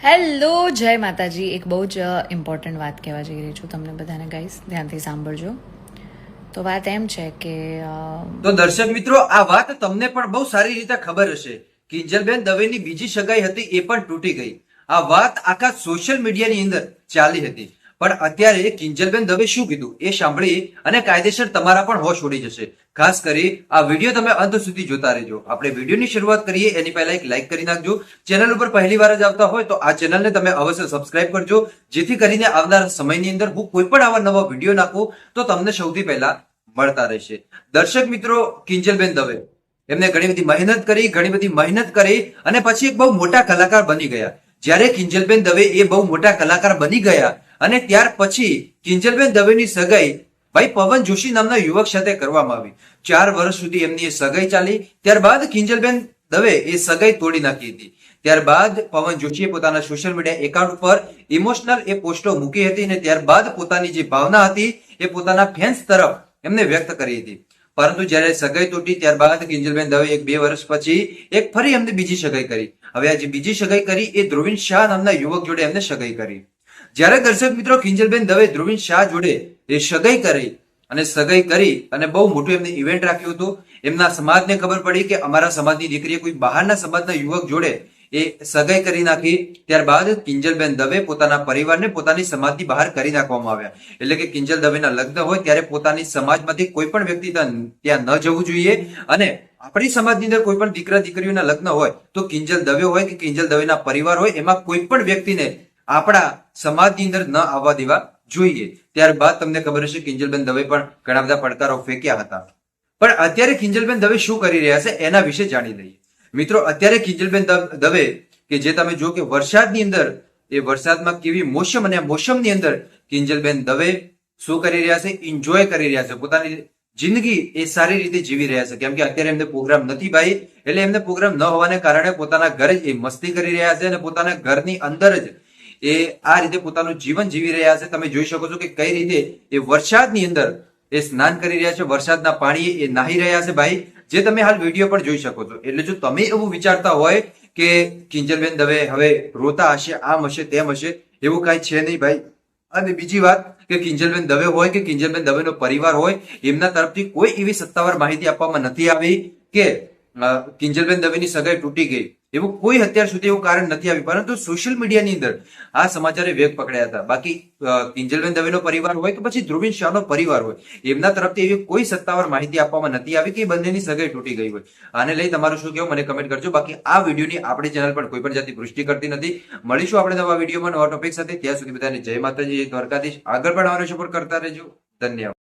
Hello જય માતાજી. એક બહુ જ ઇમ્પોર્ટન્ટ વાત કહેવા જઈ રહી છું તમને બધાને. ગાઈસ ધ્યાનથી સાંભળજો. તો વાત એમ છે કે તો દર્શક મિત્રો, આ વાત તમને પણ બહુ સારી રીતે ખબર હશે. કિંજલબેન દવેની બીજી સગાઈ હતી એ પણ તૂટી ગઈ. આ વાત આખા સોશિયલ મીડિયાની અંદર ચાલી હતી. પણ અત્યારે કિંજલબેન દવે શું કીધું એ સાંભળી અને કાયદેસર તમારા પણ હોશ ઉડી જશે. ખાસ કરી આ વિડીયો તમે અંત સુધી જોતા રહેજો. આપણે વિડીયોની શરૂઆત કરીએ એની પહેલા એક લાઈક કરી નાખજો. ચેનલ ઉપર પહેલી વાર જ આવતા હોય તો આ ચેનલને તમે અવશ્ય સબસ્ક્રાઇબ કરજો, જેથી કરીને આવનારા સમયની અંદર હું કોઈ પણ આવા નવા વિડીયો નાખું તો તમને સૌથી પહેલા મળતા રહેશે. દર્શક મિત્રો, કિંજલબેન દવે એમને ઘણી બધી મહેનત કરી અને પછી એક બહુ મોટા કલાકાર બની ગયા. જ્યારે કિંજલબેન દવે એ બહુ મોટા કલાકાર બની ગયા અને ત્યાર પછી કિંજલબેન દવેની સગાઈ ભાઈ પવન જોશી નામના યુવક સાથે કરવામાં આવી. 4 વર્ષ સુધી એમની એ સગાઈ ચાલી. ત્યારબાદ કિંજલબેન દવે એ સગાઈ તોડી નાખી હતી. ત્યારબાદ પવન જોશીએ પોતાના સોશિયલ મીડિયા એકાઉન્ટ ઉપર ઇમોશનલ એ પોસ્ટો મૂકી હતી અને ત્યારબાદ પોતાની જે ભાવના હતી એ પોતાના ફેન્સ તરફ એમને વ્યક્ત કરી હતી. પરંતુ જ્યારે સગાઈ તૂટી ત્યારબાદ કિંજલબેન દવે 2 વર્ષ પછી એક ફરી એમને બીજી સગાઈ કરી. હવે આ જે બીજી સગાઈ કરી એ ધ્રુવીન શાહ નામના યુવક જોડે એમને સગાઈ કરી. જ્યારે દર્શક મિત્રો, કિંજલબેન દવે ધ્રુવીન શાહ જોડે એ સગાઈ કરી અને બહુ મોટું એમને ઇવેન્ટ રાખ્યું હતું. એમના સમાજને ખબર પડી કે અમારા સમાજની દીકરીએ કોઈ બહારના સમાજના યુવક જોડે એ સગાઈ કરી નાખી. ત્યારબાદ કિંજલબેન દવે પોતાના પરિવારને પોતાની સમાજની બહાર કરી નાખવામાં આવ્યા. એટલે કે કિંજલ દવેના લગ્ન હોય ત્યારે પોતાની સમાજમાંથી કોઈ પણ વ્યક્તિ ત્યાં ન જવું જોઈએ. અને આપણી સમાજની અંદર કોઈ પણ દીકરા દીકરીઓના લગ્ન હોય તો કિંજલ દવે હોય કે કિંજલ દવેના પરિવાર હોય, એમાં કોઈ પણ વ્યક્તિને આપણા સમાજની અંદર ન આવવા દેવા જોઈએ. ત્યારબાદ તમને ખબર હશે કિંજલબેન દવે પણ ઘણા બધા પડકારો ફેંક્યા હતા. પણ અત્યારે કિંજલબેન દવે શું કરી રહ્યા છે એના વિશે જાણી લઈએ. મિત્રો, અત્યારે કિંજલબેન દવે કે જે તમે જો કે વરસાદની અંદર એ વરસાદમાં કેવી મોસમ અને મોસમની અંદર કિંજલબેન દવે શું કરી રહ્યા છે? એન્જોય કરી રહ્યા છે. પોતાની જિંદગી એ સારી રીતે જીવી રહ્યા છે. કેમ કે અત્યારે એમને પ્રોગ્રામ નથી ભાઈ, એટલે એમને પ્રોગ્રામ ન હોવાને કારણે પોતાના ઘરે જ એ મસ્તી કરી રહ્યા છે અને પોતાના ઘરની અંદર જ એ આ રીતે પોતાનું જીવન જીવી રહ્યા છે. તમે જોઈ શકો છો કે કઈ રીતે એ વરસાદની અંદર એ સ્નાન કરી રહ્યા છે, વરસાદના પાણી એ નાહી રહ્યા છે ભાઈ, જે તમે હાલ વિડીયો પણ જોઈ શકો છો. એટલે જો તમે એવું વિચારતા હોય કે કિંજલબેન દવે હવે રોતા હશે, આમ હશે, તેમ હશે, એવું કાંઈ છે નહીં ભાઈ. અને બીજી વાત કે કિંજલબેન દવે હોય કે કિંજલબેન દવેનો પરિવાર હોય, એમના તરફથી કોઈ એવી સત્તાવાર માહિતી આપવામાં નથી આવી કે કિંજલબેન દવેની સગાઈ તૂટી ગઈ. એવું કોઈ અત્યાર સુધી એવું કારણ નથી આવ્યું. પરંતુ સોશિયલ મીડિયાની અંદર આ સમાચારે વેગ પકડ્યા હતા. બાકી કિંજલબેન દવેનો પરિવાર હોય કે પછી ધ્રુવીન શાહનો પરિવાર હોય, એમના તરફથી એવી કોઈ સત્તાવાર માહિતી આપવામાં નથી આવી કે બંનેની સગાઈ તૂટી ગઈ હોય. આને લઈ તમારું શું કહેવું મને કમેન્ટ કરજો. બાકી આ વિડીયોની આપણી ચેનલ પર કોઈ પણ જાતની પુષ્ટિ કરતી નથી. મળીશું આપણે નવા વિડીયોમાં નવા ટોપિક સાથે. ત્યાં સુધી બધાને જય માતાજી, જય દ્વારકાધીશ. આગળ પણ આવવાનો સપોર્ટ કરતા રહેજો. ધન્યવાદ.